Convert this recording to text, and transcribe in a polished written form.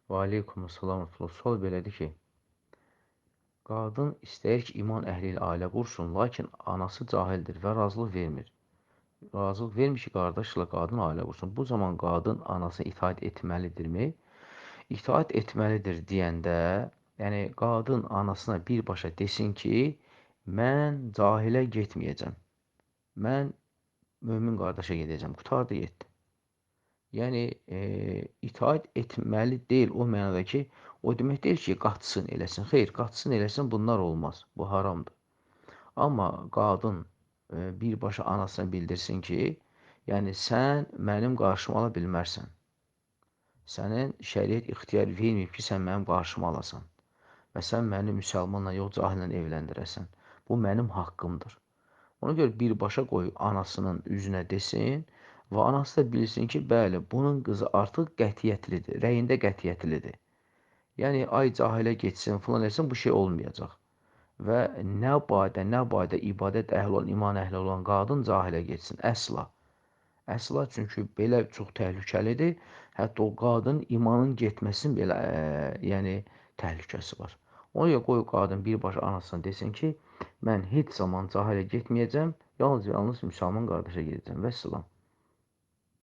Və aleykumussalam. Sual belədir ki, qadın istəyir ki, iman əhli ilə ailə qursun, lakin anası cahildir və razılıq vermir. Razılıq vermir ki, qardaşla qadın ailə qursun. Bu zaman qadın anasına itaat etməlidirmi? İtaat etməlidir deyəndə, yəni qadın anasına birbaşa desin ki, mən cahilə getməyəcəm. Mən mömin qardaşa gedəcəm. Qurtardı, getdi. Yəni, itaat etməli deyil o mənada ki, o demək deyil ki, qaçsın eləsin. Xeyr, qaçsın eləsin bunlar olmaz. Bu haramdır. Amma qadın birbaşa anasına bildirsin ki, yəni sən mənim qarşıma ala bilmərsən. Sənin şəriət ixtiyar verməyib ki, sən mənim qarşıma alasan və sən məni müsəlmanla yox, cahillə evləndirəsən. Bu mənim haqqımdır. Ona görə birbaşa qoyub anasının üzünə desin və anası da bilsin ki, bəli, bunun qızı artıq qətiyyətlidir, rəyində qətiyyətlidir. Yəni, ay cahilə getsin, filan etsin, bu şey olmayacaq. Və nə badə ibadət əhli olan, iman əhli olan qadın cahilə getsin, əsla. Əsla, çünki belə çox təhlükəlidir. Hətta o qadın imanın getməsinin belə, yəni təhlükəsi var. Ona görə qoy qadın birbaşa anasına desin ki, mən heç zaman cahilə getməyəcəm, yalnız müsəlman qardaşa gedəcəm. Vəssalam.